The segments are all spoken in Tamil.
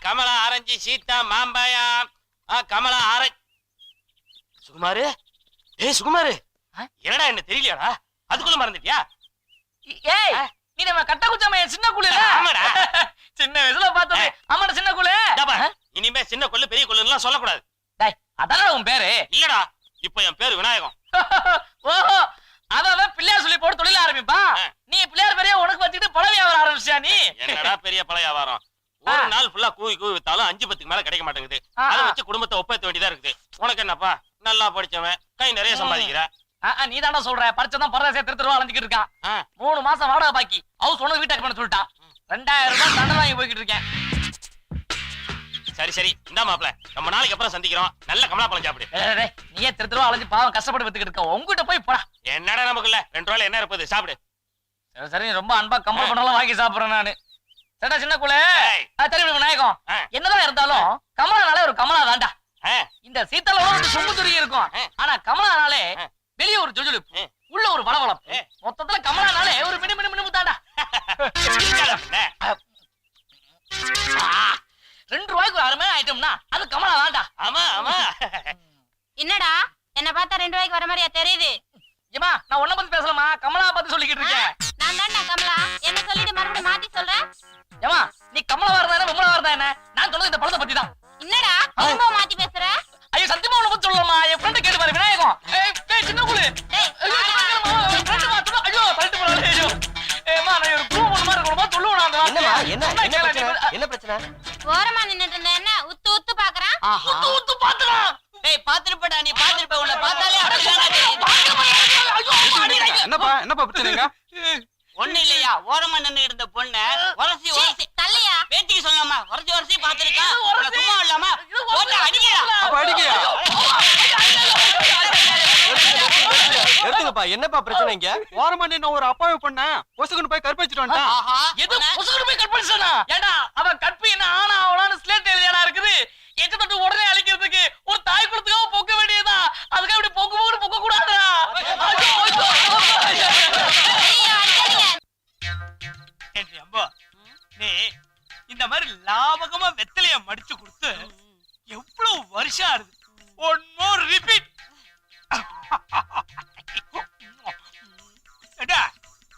கமலா ஆரஞ்சு சீதா மாம்பாயா கமலா ஆரஞ்சு. சுகுமாரு, சுகுமாரு, என்னடா என்ன தெரியலையாடா? அதுக்குள்ள மறந்துட்டியா? ஏய், நீ நம்ம கட்ட குச்சாம சின்ன குள்ள. ஆமாடா, சின்ன வயசுல பார்த்தது. ஆமாடா சின்ன குள்ள. இனிமே சின்ன கொள்ளு பெரிய கொள்ளுலாம் சொல்லக்கூடாது. டேய், அதானே உன் பேரு? இல்லடா, இப்போ என் பேரு விநாயகம். ஓஹோ, அவன் பிள்ளையார் சொல்லி போட்டு தொழில ஆரம்பிப்பா. நீ பிள்ளையார் பெரிய உனக்கு வச்சுக்கிட்டு பழ வியாபாரம் ஆரம்பிச்சியா நீ? என்னடா பெரிய பழ வியாபாரம்? ஒரு நாள் ஃபுல்லா கூவி கூவி வித்தாலும் 5-10 மேல கிடைக்க மாட்டேங்குது. அதை வச்சு குடும்பத்தை ஒப்பேத்த வேண்டியதா இருக்குது. உனக்கு என்னப்பா, நல்லா படிச்சவன், கை நிறைய சம்பாதிக்கிற. நீ தானே சொல்ற, பரிச்சதான் பரதேச திருத்தருவா அலைஞ்சிட்டு இருக்கான். 3 மாசம் வாடகை பாக்கி. அவ சொன்ன வீட்டுக்கு பண்ண சொல்லிட்டான். 2000 ரூபாய் தண்டனை வாங்கி போய்கிட்டு இருக்கேன். சரி இந்தா மாப்ள, நம்ம நாளைக்கு அப்புறம் சந்திக்கிறோம். நல்ல கமலா பழம் சாப்பிடு. நீயே திருத்தருவா அலைஞ்சு பாவம் கஷ்டப்பட்டு வித்துக்கிட்டு இருக்க. உங்ககிட்ட போய் போடா. என்னடா நமக்குள்ள 2 ரூபாய் என்ன இருப்பது, சாப்பிடு. சரி, ரொம்ப அன்பா கம்பல் பண்ணாலும் வாங்கி சாப்பிடுறேன் நானு. சரிடா சின்ன குள்ள. தெரியும் விநாயகம், என்னதான் இருந்தாலும் கமலானாலே ஒரு கமலா தாண்டா. இந்த சீத்தால ஒரு சொம்பு துருகி இருக்கும். ஆனா கமலானாலே வெளியே ஒரு ஜொஜொலிப்பு, உள்ள ஒரு வளவளப்பு. மொத்தத்துல கமலானாலே ஒரு மினி மினி மினி தாண்டா. 2 ரூபாய்க்கு ஒரு அருமையான ஐட்டம்னா அது கமலா தாண்டா. ஆமா ஆமா. என்னடா என்ன பார்த்தா 2 ரூபாய்க்கு வர மாதிரியா தெரியுது? ஏமா, நான் உன்ன பத்தி பேசலாமா கமலா பத்தி சொல்லிக்கிட்டு இருக்கேன். நான் தான்டா கமலா. என்ன சொல்லிட்டு மறுபடியும் மாத்தி சொல்றேன்? ஏமா, நீ கமலா வரதா விமலா வரதா என்ன? நான் சொல்றது இந்த பழத்தை பத்தி தான். என்னடா திரும்ப மாத்தி பேசுற? ஐயோ சத்தியமா உன்ன பத்தி சொல்லலாமா? என் ஃப்ரெண்ட் கேட்டு பாரு விநாயகம். ஏய் சின்ன குளு. ஐயோ ஃப்ரெண்ட் மாத்து. ஐயோ தள்ளிட்டு போறானே. ஐயோ ஏமா, நான் ஒரு ப்ரூவ் பண்ண மாதிரி இருக்கணுமா சொல்லுவானா? அந்த என்னமா என்ன பிரச்சனை? ஓரமா நின்னுட்டு இருந்த என்ன உத்து உத்து பாக்குறான்? உத்து பாத்துறான். டேய் பாத்துறப்படா, நீ பாத்துறப்ப உன்னை பார்த்தாலே என்னப்பா பிரச்சனைங்க? ஒண்ணு இல்லையா, ஓரமா நின்னு இருந்த பொண்ண உரசி தள்ளியா பேத்திக்கு சொல்லாமா உரசி பாத்துருக்கா. சும்மா இல்லாம போட்டு அடிக்கா. அப்ப அடிக்கையா? எடுத்துங்கப்பா, என்னப்பா பிரச்சனைங்க? ஓரமா நின்னு ஒரு அப்பாவை பண்ண பொசுக்குன்னு போய் கற்பழிச்சிட்டு வந்துட்டான். எது பொசுக்குன்னு போய் கற்பழிச்சானா? ஏண்டா அவன் கற்பி என்ன ஆனா அவளான்னு ஸ்லேட் எழுதியாடா இருக்குது. எச்ச தொட்டு உடனே அழிக்கிறதுக்கு ஒரு தாய் குளத்துக்காக பொக்க வேண்டியதா. அதுக்காக இப்படி பொக்கு பொக்க கூடாதுடா. நீ இந்த மாதிரி லாபகமா வெத்தலைய மடிச்சு கொடுத்து எவ்வளவு வருஷம் ஆகுது. One more repeat.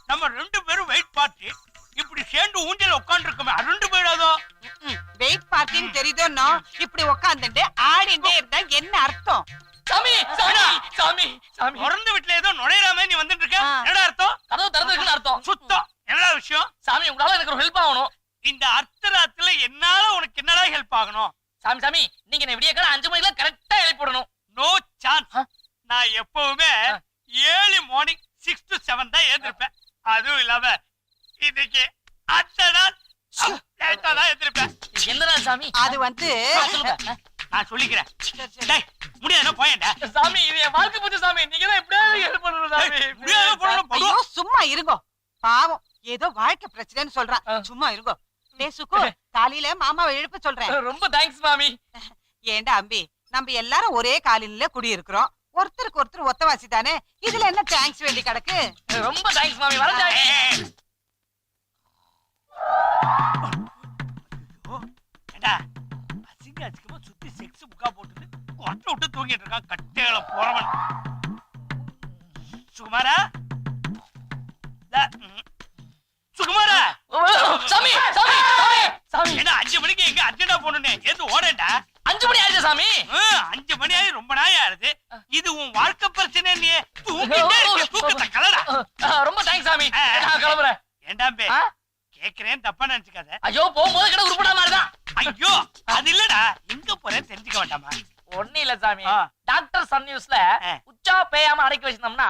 நம்ம 2 பேரும் வெயிட் பார்ட்டி இப்படி சேர்ந்து ஊஞ்சல உட்கார்ந்து இருக்கோமே, அருண்டு போயிடாதோ? வெயிட் பார்ட்டின்னு தெரியுதோன்னா இப்படி உட்கார்ந்துட்டு ஆடிண்டே இருந்தா என்ன அர்த்தம்? சாமி சாமி சாமி சாமி, பிறந்த வீட்டுல ஏதோ நுழையிறாம நீ வந்துட்டு இருக்க. என்னடா அர்த்தம்? கதவு திறந்துருக்குன்னு அர்த்தம். சுத்தம். என்னடா விஷயம்? சாமி, உங்களால எனக்கு ஒரு ஹெல்ப் ஆகணும். இந்த அர்த்தராத்துல என்னால உனக்கு என்னடா ஹெல்ப் ஆகணும்? சாமி சாமி, நீங்க விடிய கால 5 மணிக்கு கரெக்டா எழுப்பி விடணும். No chance. நான் எப்பவுமே ஏர்லி மார்னிங் 6 to 7 தான் எழுந்திருப்பேன். அதுவும் இல்லாம இன்னைக்கு அந்த நாள் லேட்டா தான் எழுந்திருப்பேன். என்னடா சாமி? அது வந்து நான் சொல்லிக்கிறேன். டேய் முடியாதுன்னா போயேன்டா. சாமி, இது என் வாழ்க்கை போச்சு சாமி. நீங்க தான் எப்படியாவது ஹெல்ப் பண்ணணும் சாமி. முடியாத போறோம். ஐயோ சும்மா இருங்கோ. பாவம் ஏதோ வாழ்க்கை பிரச்சனைன்னு சொல்றான். சும்மா இருங்கோ. டேய் சுக்கு, காலையில மாமாவை எழுப்ப சொல்றேன். ரொம்ப தேங்க்ஸ் மாமி. ஏண்டா அம்பி, நம்ம எல்லாரும் ஒரே காலையில குடி இருக்கிறோம். ஒருத்தருக்கு ஒருத்தர் ஒத்தவாசி தானே. இதுல என்ன தேங்க்ஸ் வேண்டி கிடக்கு? ரொம்ப தேங்க்ஸ் மாமி. வரேன். அசிங்கமா சுத்தி செக்ஸ் புக்கா போட்டு கொட்டை விட்டு தூங்கிட்டு இருக்கான் கட்டையில போறவன். சுகுமாரா சுகுமாரா, சாமி சாமி சாமி சாமி, என்ன 5 மணிக்கு எங்க அர்ஜென்டா போகணும்னே ஏது ஓடேன்டா. 5 மணி ஆயிடுச்சு சாமி. 5 மணி ஆகி ரொம்ப நாள் ஆகுது. இது உன் வாழ்க்கை பிரச்சனை. நீ தூங்கிட்டே இருக்க, தூக்கத்தை கலடா. ரொம்ப தேங்க்ஸ் சாமி. நான் கிளம்புறேன். ஏண்டாம்பே கேக்குறேன், தப்பா நினைச்சுக்காத. ஐயோ, போகும்போது கிட்ட உருப்படா மாதிரிதான். ஐயோ அது இல்லடா, எங்க போறேன்னு தெரிஞ்சுக்க வேண்டாமா? ஒண்ணு இல்ல சாமி, டாக்டர் சன் நியூஸ்ல உச்சா பேயாம அடக்கி வச்சிருந்தோம்னா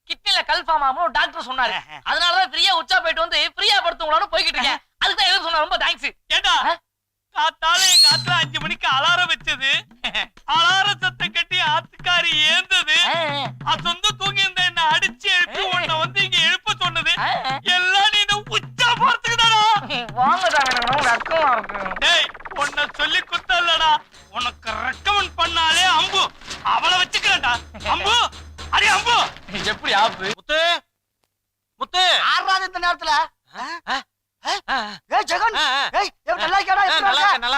கிட்னில கல்ஃபார்ம் ஆகும் டாக்டர் சொன்னாரு. அதனாலதான் ஃப்ரீயா உச்சா போயிட்டு வந்து ஃப்ரீயா படுத்துங்களான்னு போய்கிட்டு இருக்கேன். அதுக்கு தான் எதுவும் சொன்னா. ரொம்ப தேங்க்ஸ். ஏண்டா காத்தால எங்க ஆத்துல 5 மணிக்கு அலாரம் வச்சது, அலாரம் சத்தம் கட்டி ஆத்துக்காரி ஏந்தது, சொந்த தூங்கி இருந்த என்ன அடிச்சு எழுப்பி உன்னை வந்து இங்க எழுப்ப சொன்னது எல்லாம் நீ உச்சா போறதுக்கு தானா? வாங்க சாமி. டேய் உன்னை சொல்லி குத்தல்லடா, உனக்கு ரெக்கமெண்ட் பண்ணாலே அம்பு அவளை வச்சுக்கிறேன்டா. அம்பு அரே அம்பு. எப்படி ஆப்பு? முத்து முத்து ஆறாவது இந்த நேரத்துல ஏய் ஜெகன், ஏய் நல்லா இருக்கடா? நல்லா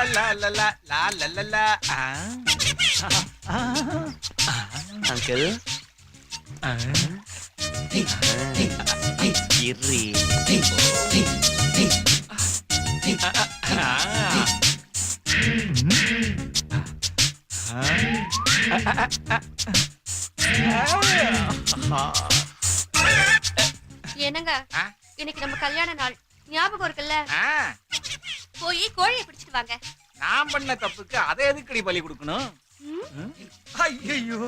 அங்கிள் இர்ரி என்னங்க இன்னைக்கு நம்ம கல்யாண நாள் ஞாபகம் இருக்குல்ல போய் கோழியை பிடிச்சிட்டு வாங்க. நான் பண்ண தப்புக்கு அதை எதுக்கடி பலி கொடுக்கணும்? ஐயோ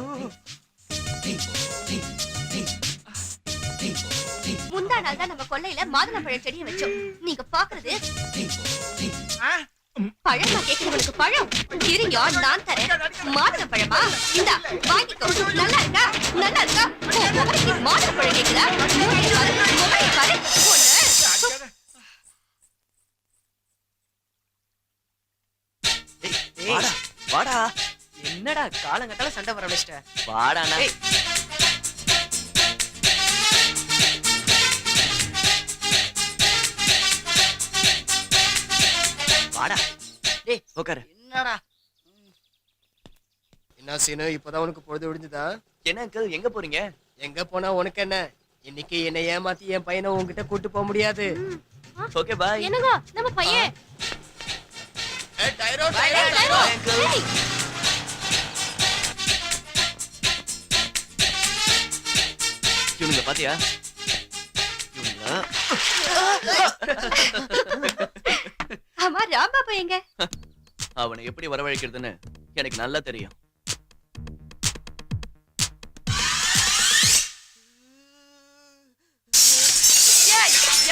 முந்தா நாள் தான் நம்ம கொல்லையில மாதுளம்பழ செடியை வச்சோம். நீங்க பாக்குறது பழமா கேக்குறவனுக்கு பழம் இருங்க, நான் தரேன். மாதுளம் பழமா இந்தா வாங்கிக்கோ. நல்லா இருக்கா? நல்லா இருக்கா? மாதுளம் பழம் கேக்குதா? வாடா வாடா. என்னடா காலங்கத்தால சண்டை வர வச்சிட்ட? வாடாண்ணா. வாடா டேய் உட்காரு. என்னடா என்ன சீனு, இப்பதான் உனக்கு பொழுது விடிஞ்சுதா? என்ன அங்கிள் எங்க போறீங்க? எங்க போனா உனக்கு என்ன? இன்னைக்கு என்னை ஏமாத்தி என் பையனை உன்கிட்ட கூட்டு போக முடியாது. Okay bye. என்னங்க நம்ம பையன் இவனுங்க பாத்தியா? இவனுங்க ஆமா ராம்பாபு எங்க? அவனை எப்படி வரவழைக்கிறதுன்னு எனக்கு நல்லா தெரியும்.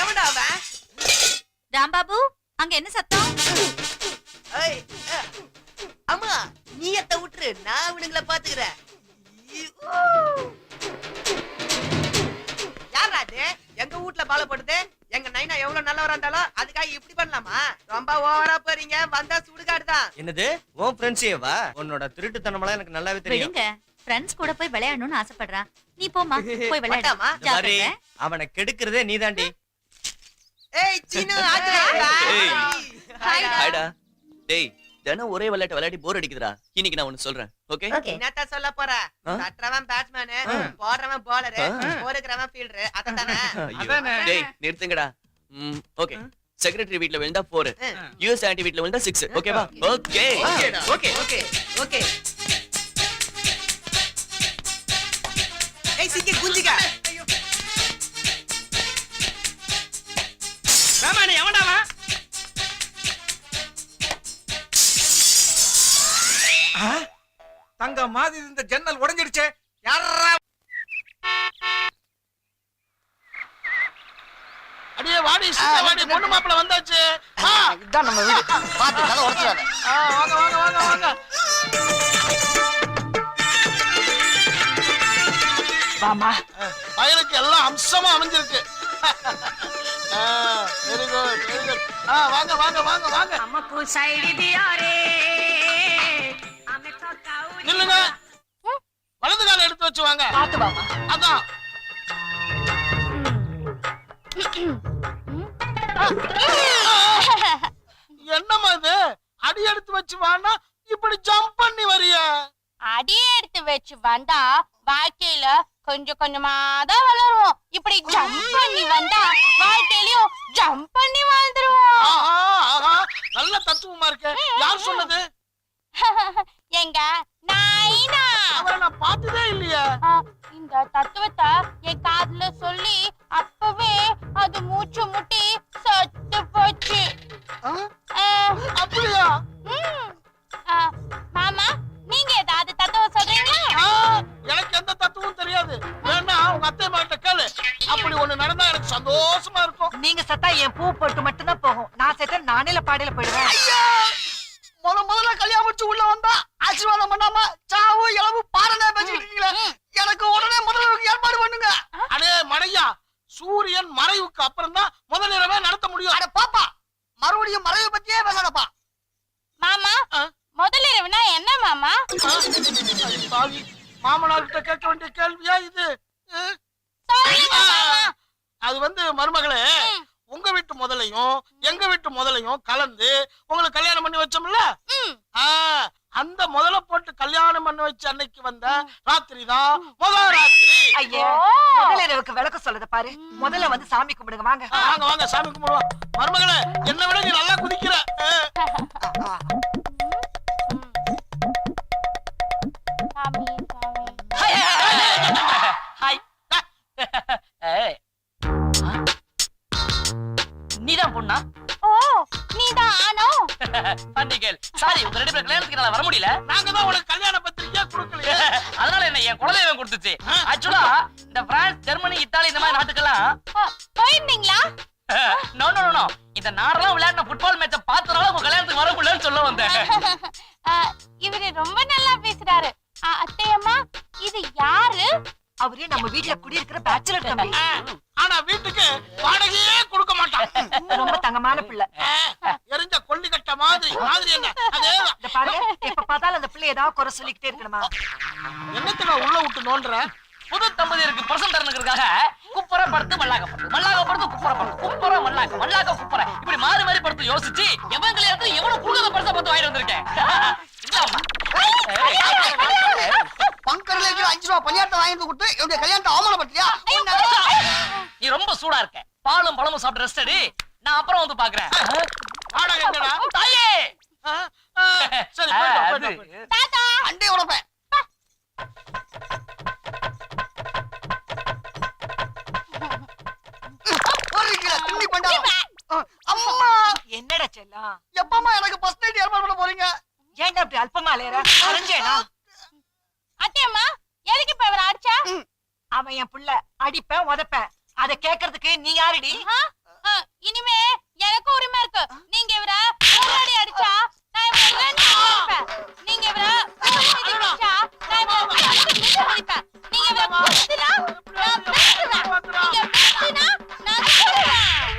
எவன்டா அவன்? ராம்பாபு அங்க என்ன சத்தம்? அம்மா நீ எத்த விட்டுரு, நான் இவனுங்களை பாத்துக்கிறேன். யாரா அது எங்க வீட்டுல பாலை போடுது? எங்க நைனா எவ்வளவு நல்லவரா இருந்தாலும் அதுக்காக இப்படி பண்ணலாமா? ரொம்ப ஓவரா போறீங்க. வந்தா சுடுகாடுதான். என்னது உன் ஃப்ரெண்ட்ஸேவா? உன்னோட திருட்டுத்தனமெல்லாம் எனக்கு நல்லாவே தெரியும். விடுங்க, ஃப்ரெண்ட்ஸ் கூட போய் விளையாடணும்னு ஆசைப்படுறான். நீ போமா, போய் விளையாடு. மாட்டாமா? ஜாக்கிரதை. அவனை கெடுக்கிறதே நீதாண்டி. ஏய் சீனு ஆச்சு. ஏய். ஹாய்டா. ஹாய்டா. டேய், தினம் ஒரே விளையாட்டு விளையாடி போர் அடிக்குதுடா. இன்னைக்கு நான் ஒன்னு சொல்றேன். ஓகே? ஓகே. என்னத்த சொல்ல போற? தட்டுறவன் பேட்ஸ்மேன், போடுறவன் பவுலர், போறதுறவன் ஃபீல்டர். அததானே? டேய், நிறுத்துங்கடா. ஓகே. செக்ரட்டரி வீட்ல விழுந்தா 4. யுஎஸ் ஆன்ட்டி வீட்ல விழுந்தா 6. ஓகேவா? ஓகே. Okay okay okay. ஏய் சிக்கி குஞ்சிகா. ராமானி எவன்டாவா? தங்க மாதிரி இந்த ஜன்னல் உடைஞ்சிடுச்சே. யாரா? அடியே வாடி சீக்கிரம் வாடி, பொண்ணு மாப்பிள வந்தாச்சு. இதான் நம்ம வீடு. பாத்து கதை உடைச்சிடாத. வாங்க வாங்க வாங்க வாங்க. வாமா. பையனுக்கு எல்லாம் அம்சமா அமைஞ்சிருக்கு. Very good very good. வாங்க வாங்க வாங்க வாங்க. हमको साइड दिया रे हमें तो काऊ நில்லுங்க. வலது கால எடுத்து வச்சு வாங்க. பாத்து வாமா. அதான். என்னம்மா இது? அடி எடுத்து வச்சு வானா இப்படி ஜம்ப் பண்ணி வரிய? அடி எடுத்து வச்சு வந்தா வாழ்க்கையில கொஞ்சம் கொஞ்சமா தான் வளருவோம். இப்படி ஜம்ப் பண்ணி வந்தா வாழ்க்கையிலயும் ஜம்ப் பண்ணி வாழ்ந்துருவோம். ஆஹா ஆஹா, நல்ல தத்துவமா இருக்கு. யார் சொன்னது? எங்க நாயினா. அவரை நான் பார்த்ததே இல்லையே. இந்த தத்துவத்தை என் காதுல சொல்லி அப்பவே அது மூச்சு முட்டி சத்து போச்சு. அப்படியா? மாமா, நீங்க ஏதாவது தத்துவம் சொல்றீங்களா? எனக்கு எந்த தத்துவம் தெரியாது. வேணா உங்க அத்தை மாட்ட கேளு. அப்படி ஒண்ணு நடந்தா எனக்கு சந்தோஷமா இருக்கும். நீங்க செத்தா என் பூ போட்டு மட்டும் தான் போகும். நான் செத்தா நானேல பாடையில போயிடுவேன். முதல்ல கல்யாணம் முடிச்சு உள்ள வந்தா ஆசீர்வாதம் பண்ணாம சாவு இளவு பாரனே பேசிட்டு இருக்கீங்களே. எனக்கு உடனே முதல்ல ஏற்பாடு பண்ணுங்க. அடே மடையா, சூரியன் மறைவுக்கு அப்புறம் தான் முதல் இரவே நடத்த முடியும். அட பாப்பா, மறுபடியும் மறைவு பத்தியே பேசாதப்பா. மாமா, முதல் இரவுனா என்ன மாமா? பாவி, மாமனார் கிட்ட கேட்க வேண்டிய கேள்வியா இது? அது வந்து மருமகளே, உங்க வீட்டு முதலையும் எங்க வீட்டு முதலையும் கலந்து உங்களுக்கு கல்யாணம் பண்ணி வச்சோம்ல, அந்த முதல போட்டு கல்யாணம் பண்ணி வச்ச அன்னைக்கு வந்த ராத்திரி தான் முதல் ராத்திரி. ஐயா, முதல்ல இரவுக்கு விளக்கு சொல்லத பாரு. முதல்ல வந்து சாமி கும்பிடுங்க வாங்க. வாங்க வாங்க சாமி கும்பிடுவோம். மருமகளே, என்னை விட நீ நல்லா குதிக்கிற. நீதான் பொண்ணா? ஓ, நீதான் ஆனோ? பண்டிகை சாரி, உங்க ரெண்டு பேரும் கல்யாணத்துக்கு என்னால வர முடியல. நாங்க தான் உனக்கு கல்யாண பத்திரிக்கை கொடுக்கலையே. அதனால என்ன என் குலதெய்வம் கொடுத்துச்சு. ஆக்சுவலா இந்த பிரான்ஸ், ஜெர்மனி, இத்தாலி இந்த மாதிரி நாட்டுக்கெல்லாம் போயிருந்தீங்களா? நோ நோ நோ, இந்த நாடெல்லாம் விளையாடின ஃபுட்பால் மேட்ச பார்த்தனால உங்க கல்யாணத்துக்கு வர முடியலன்னு சொல்ல வந்தேன். இவரு ரொம்ப நல்லா பேசுறாரு. அத்தையம்மா, இது யாரு? அவரே நம்ம வீட்டுல குடியிருக்கிற பேச்சுலர் தம்பி. ஆனா வீட்டுக்கு வாடகையே கொடுக்க மாட்டான். ரொம்ப தங்கமான பிள்ளை. எரிஞ்ச கொல்லி கட்ட மாதிரி மாதிரி என்ன அதேதான். இந்த பாருங்க, எப்ப பார்த்தாலும் அந்த பிள்ளை ஏதாவது குறை சொல்லிக்கிட்டே இருக்கணுமா? என்னத்துக்கு உள்ள விட்டு நோன்ற? புது தம்பதியருக்கு பிரசன் தரணுங்கிறதுக்காக குப்புற படுத்து மல்லாக்க படுத்து, மல்லாக்க படுத்து குப்புற படுத்து, குப்புற மல்லாக்க, மல்லாக்க குப்புற, இப்படி மாறி மாறி படுத்து யோசிச்சு எவன் கல்யாணத்துல எவனும் குடுக்காத பரிசை பார்த்து வாங்கிட்டு வந்திருக்கேன். பங்கர்ல இருக்கிற 5 ரூபாய் பணியாரத்தை வாங்கிட்டு கொடுத்து என்னுடைய கல்யாணத்தை அவமானப்படுத்தியா? நீ ரொம்ப சூடா இருக்க. பாலும் பழமும் சாப்பிட்டு ரெஸ்ட் எடு. நான் அப்புறம் வந்து பாக்குறேன். வாடகை என்னடா? தாயே. சரி போய்டா. தாத்தா, அண்டே உடப்ப. ஏமா அலையற அரைஞ்சேனா அத்தையம்மா எதுக்கு இப்ப இவரை அடிச்சா? அவன் என் புள்ள அடிப்பேன் உதைப்பேன் அத கேக்குறதுக்கு நீ யாருடி இனிமே எனக்கு உரிமை இருக்கு. நீங்க இவரை முன்னாடி அடிச்சா நான் இவரை 2 அடிப்பேன். நீங்க இவரை முன்னாடி அடிச்சா நான் இவரை 10 அடிப்பேன். நீங்க இவரை குத்தினா நான் பேசுவேன். நீங்க பேசினா நான் சொல்லுவேன்.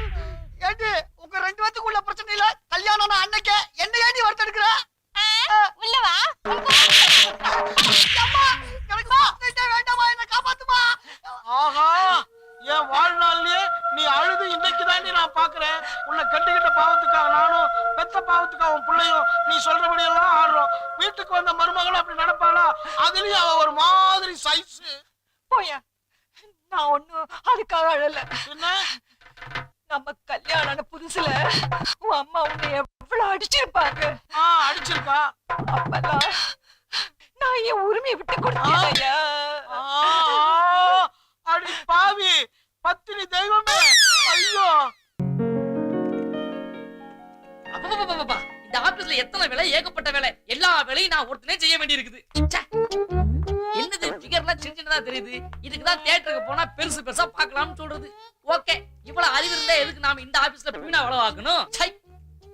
ஏண்டி உங்க 2 பேத்துக்குள்ள பிரச்சனை இல்ல கல்யாணம் அன்னைக்கே என்ன ஏண்டி வறுத்தெடுக்கிற உள்ளவா அம்மா எனக்கு வேண்டாமா என்ன காப்பாத்துமா ஆஹா என் வாழ்நாள்லயே நீ அழுது இன்னைக்கு தாண்டி நான் பாக்குறேன். உன்னை கண்டுகிட்ட பாவத்துக்காக நானும் பெத்த பாவத்துக்காக உன் பிள்ளையும் நீ சொல்றபடி எல்லாம் ஆடுறோம். வீட்டுக்கு வந்த மருமகளும் அப்படி நடப்பாளா? அதுலயும் அவ ஒரு மாதிரி சைஸ். போயா நான் ஒண்ணும் அதுக்காக அழல. என்ன நம்ம கல்யாணம் புதுசுல உன் அம்மா உன்னை எவ்வளவு அடிச்சிருப்பாங்க. அடிச்சிருக்கா? அப்பெல்லாம் நான் என் உரிமையை விட்டு கொடுத்தேன். அடி பாவி பத்தினி தெய்வமே. ஐயோ அப்பா இந்த ஆபீஸ்ல எத்தனை வேலை, ஏகப்பட்ட வேலை. எல்லா வேலையும் நான் ஒருத்தனே செய்ய வேண்டி இருக்குது. என்னது ஃபிகர்லாம் சின்னதா தெரியுது. இதுக்குதான் தியேட்டருக்கு போனா பெருசு பெருசா பார்க்கலாம்னு சொல்றது. ஓகே இவ்வளவு அறிவு இருந்தா எதுக்கு நாம இந்த ஆபீஸ்ல பீனா வளவாக்கணும்?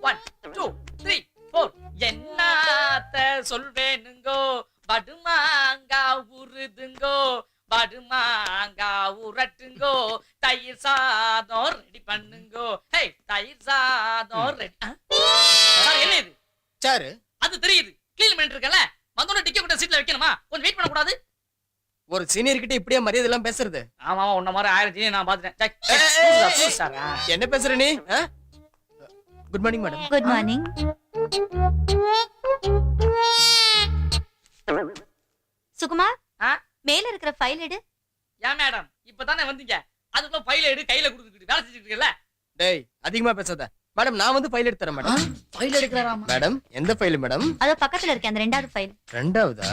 1 2 3 4 என்னத்த சொல்வேனுங்கோ படுமாங்கா உருதுங்கோ படுமாங்கா உரட்டுங்கோ தயிர் சாதம் ரெடி பண்ணுங்கோ. ஹே தயிர் சாதம் ரெடி. என்ன இது சாரு அது தெரியுது. கிளீன் பண்ணிட்டு இருக்கல வந்தோட டிக்கெட் கூட சீட்ல வைக்கணுமா? கொஞ்சம் வெயிட் பண்ண கூடாது? ஒரு சீனியர் கிட்ட இப்படியே மரியாதை எல்லாம் பேசுறது? ஆமா ஆமா உன்ன மாதிரி 1000 ஜீனி நான் பாத்துட்டேன். என்ன பேசுற நீ? Good morning madam. Good morning. Sukumar மேல இருக்கிற ஃபைல் எடு. ஏன் மேடம் இப்பதானே வந்தீங்க, அதுக்குள்ள ஃபைல் எடு கையில கொடுத்துட்டு வேலை செஞ்சுட்டு இருக்கல? டேய் அதிகமா பேசாத மேடம். நான் வந்து ஃபைல் எடுத்து தரேன் மேடம். ஃபைல் எடுக்கறாராமா மேடம்? எந்த ஃபைல் மேடம்? அதோ பக்கத்துல இருக்க அந்த 2வது ஃபைல். 2வதா?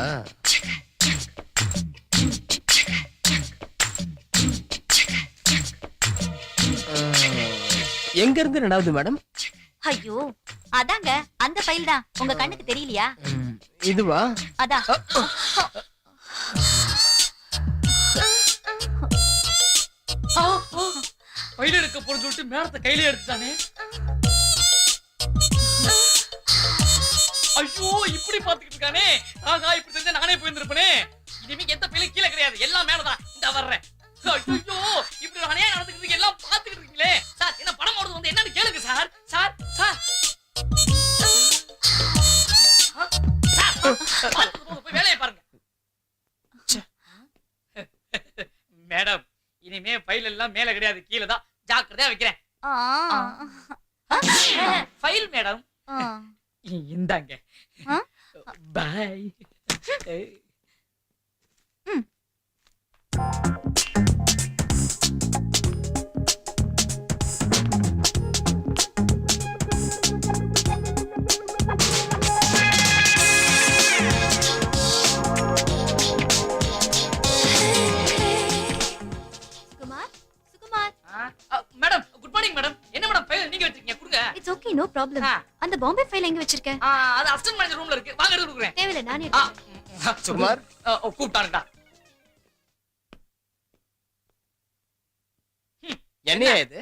எங்க இருந்து 2வது மேடம்? ஐயோ அதாங்க அந்த ஃபைல் தான். உங்க கண்ணுக்கு தெரியலையா? இதுவா? அதான். ஃபைல் எடுக்க போறேன்னு சொல்லிட்டு மேடத்தை கையில எடுத்துட்டானே. ஐயோ இப்படி பாத்துக்கிட்டு இருக்கானே. ஆகா இப்படி தெரிஞ்சா நானே போயிருந்திருப்பேனே. இனிமே எந்த ஃபைலும் கீழே கிடையாது, எல்லாம் மேலதான். இந்த வர்றேன். ஐயோ இப்படி நானே நடந்துக்கிட்டு எல்லாம் பாத்துக்கிட்டு இருக்கீங்களே. சார் என்ன படம் ஓடுறது வந்து என்னன்னு கேளுங்க சார். சார் சார் போய் வேலையை பாருங்க. மேடம் இனிமே ஃபைல் எல்லாம் மேல கிடையாது, கீழே தான். ஜாக்கிரதையா வைக்கிறேன். ஃபைல் மேடம் இந்தாங்க. Bye. Madam good morning madam. என்ன மேடம் ஃபைல் நீங்க வச்சிருக்கீங்க? கொடுங்க. It's okay no problem. அந்த பாம்பே ஃபைல் எங்க வச்சிருக்க? அது அசிஸ்டன்ட் மேனேஜர் ரூம்ல இருக்கு, வாங்க எடுத்து கொடுக்குறேன். தேவையில்லை நானே எடுத்துக்கிறேன். சுகுமார் கூப்பிட்டானுடா. என்னையா இது?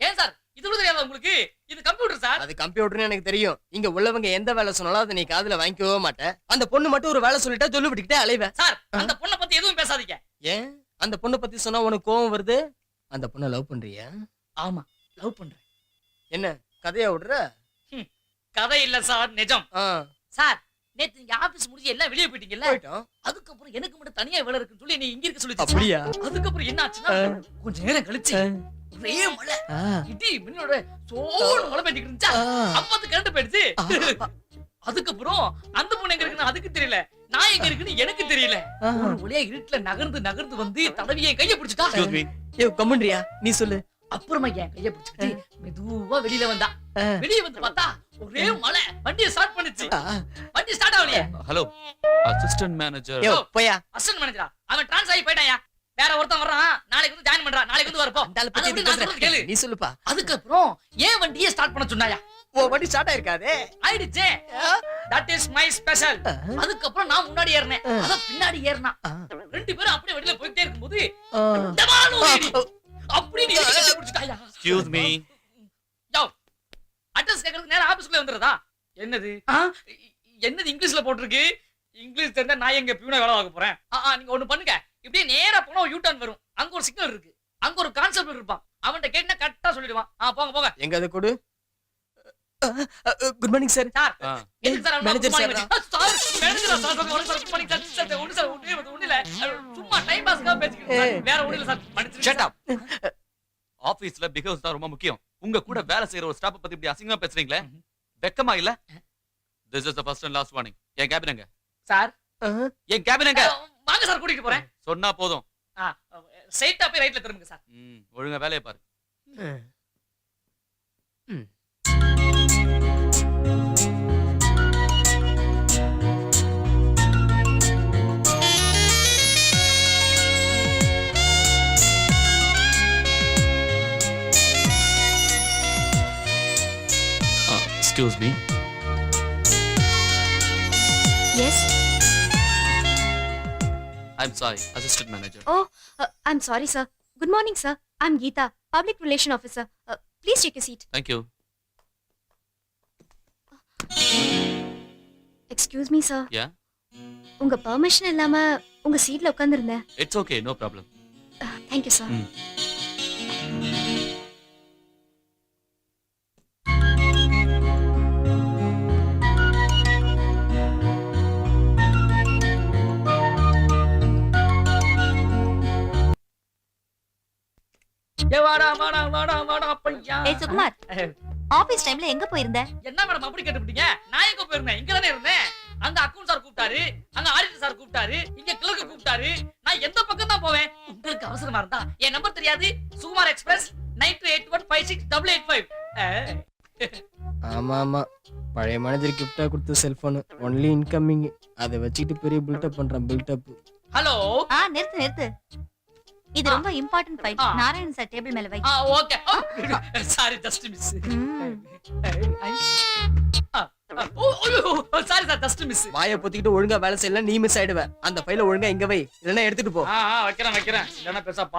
ஏன் சார் இது கூட தெரியாதா உங்களுக்கு? இது கம்ப்யூட்டர் சார். அது கம்ப்யூட்டர்னு எனக்கு தெரியும். இங்க உள்ளவங்க எந்த வேலை சொன்னாலும் அதை நீ காதுல வாங்கிக்கவே மாட்டேன். அந்த பொண்ணு மட்டும் ஒரு வேலை சொல்லிட்டா சொல்லி விட்டுக்கிட்டே அலைவேன். சார் அந்த பொண்ணை பத்தி எதுவும் பேசாதீங்க. ஏன் அந்த பொண்ணை பத்தி சொன்னா உனக்கு கோவம் வருது? அந்த பொண்ணை லவ் பண்றியா? ஆமா லவ் பண்றேன். என்ன கதையா விடுற? கதை இல்ல சார், நிஜம். சார் நேத்து நீங்க ஆபீஸ் முடிஞ்சு எல்லாம் வெளியே போயிட்டீங்கல்ல, அதுக்கப்புறம் எனக்கு மட்டும் தனியா வேலை இருக்குன்னு சொல்லி நீ இங்க இருக்க சொல்லி. அப்படியா? அதுக்கப்புறம் என்ன ஆச்சுன்னா கொஞ்ச நேரம் கழிச்சு ஒரே மழை, இடி மின்னோட சோறு மழை பெஞ்சிட்டு இருந்துச்சா, அப்ப அது கரண்ட் போயிடுச்சு. அதுக்கப்புறம் அந்த பொண்ணு எங்க இருக்குன்னு அதுக்கு தெரியல, நான் எங்க இருக்குன்னு எனக்கு தெரியல. ஒரு ஒளியா இருட்டுல நகர்ந்து நகர்ந்து வந்து தடவி என் கைய பிடிச்சிட்டா. கம்முன்றியா நீ சொல்லு. அப்புறமா என் கைய பிடிச்சிட்டு மெதுவா வெளியில வந்தா. வெளியே வந்து பார்த்தா ஒரே மழை, வண்டியை ஸ்டார்ட் பண்ணுச்சு. வண்டி ஸ்டார்ட் ஆகலையே. Hello assistant manager. யோ போயா. அசிஸ்டன்ட் மேனேஜரா? அவன் ட்ரான்ஸ்ஃபர் ஆகி போய்ட்டாயா. வேற ஒருத்தன் வர்றான், நாளைக்கு வந்து ஜாயின் பண்றான், நாளைக்கு வந்து வரப்போ. நீ சொல்லுப்பா. அதுக்கப்புறம் ஏன் வண்டியை ஸ்டார்ட் பண்ண சொன்னாயா? ஓ வண்டி ஸ்டார்ட் ஆயிருக்காதே. ஆயிடுச்சே. That is my special. அதுக்கப்புறம் நான் முன்னாடி ஏறினேன், அத பின்னாடி ஏறினா. ரெண்டு பேரும் அப்படியே வண்டியில போயிட்டே இருக்கும்போது டமால் ஒரு இடி. அப்படியே நீ கட்டி பிடிச்சிட்டாயா? Excuse me. யோ, அட்ரஸ் கேக்குறதுக்கு நேரா ஆபீஸ்க்குள்ள வந்துறதா? என்னது என்னது இங்கிலீஷ்ல போட்டுருக்கு? இங்கிலீஷ் தெரிஞ்சா நான் எங்க பியூனா வேலை பார்க்க போறேன். நீங்க ஒண்ணு பண்ணுங்க, இப்படியே நேரா போனா ஒரு யூ டர்ன் வரும். அங்க ஒரு சிக்னல் இருக்கு, அங்க ஒரு கான்ஸ்டபிள் இருப்பான். அவன்கிட்ட கேட்டா கரெக்டா சொல்லிடுவான். போங்க போங்க. எங்க அது கொடு. Good morning sir. சார் எதுக்கு sir manager sir. Sir manager sir ஒரு சார் குட் மார்னிங் சார். ஒண்ணு இல்ல, சும்மா டைம் பாஸ்க்காக பேசிக்கிறேன். வேற ஒண்ணு இல்ல சார். மன்னிச்சிடுங்க. Shut up. ஆபீஸ்ல பிஹேவ்ஸ் தான் ரொம்ப முக்கியம். உங்க கூட வேலை செய்யற ஒரு ஸ்டாஃப் பத்தி இப்படி அசிங்கமா பேசுறீங்களே, வெக்கமா இல்ல? This is the first and last warning. N cabin எங்க? சார் என் கேபின் எங்க? வாங்க சார், கூட்டிட்டு போறேன். சொன்னா போதும். ஸ்ட்ரைட்டா போய் ரைட்ல திரும்புங்க சார். ஒழுங்கா வேலையை பாரு. Excuse me. Yes. I'm sorry, assistant manager. Oh, I'm sorry, sir. Good morning, sir. I'm Geeta, public relation officer. Please take a seat. Thank you. Excuse me, sir. Yeah. உங்க பெர்மிஷன் இல்லாம உங்க சீட்ல உட்கார்ந்திருந்தேன். It's okay, no problem. Thank you, sir. ஏய் சுகுமார், ஆபீஸ் டைம்ல எங்க போயிருந்த? என்ன மேடம் அப்படி கேட்டுட்டீங்க? நான் எங்க போயிருந்தேன்? இங்க தானே இருந்தேன். அங்க அக்கவுண்ட் சார் கூப்பிட்டாரு, அங்க ஆடிட்டர் சார் கூப்பிட்டாரு, இங்க கிளர்க் கூப்பிட்டாரு. நான் எந்த பக்கம் தான் போவேன்? உங்களுக்கு அவசரமா இருந்தா என் நம்பர் தெரியாது? சுகுமார் எக்ஸ்பிரஸ் 9281568885. ஆமா ஆமா, பழைய மேனேஜர் கிஃப்டா கொடுத்த செல்போன், ஒன்லி இன்கமிங். அதை வச்சுக்கிட்டு பெரிய பில்டப் பண்றான். பில்டப். ஹலோ. நிறுத்து. இது ரொம்ப important file. Narayanan sir table மேல வை. Okay. Sorry, just miss. Sorry sir, just miss. வாயை பொத்திக்கிட்டு ஒழுங்கா வேலை செய்யல, நீ மிஸ் ஆயிடுவ. அந்த ஃபைலை ஒழுங்கா இங்க வை, இல்லைன்னா எடுத்துட்டு போ. வைக்கிறேன். இல்லைன்னா பெருசா பாத்து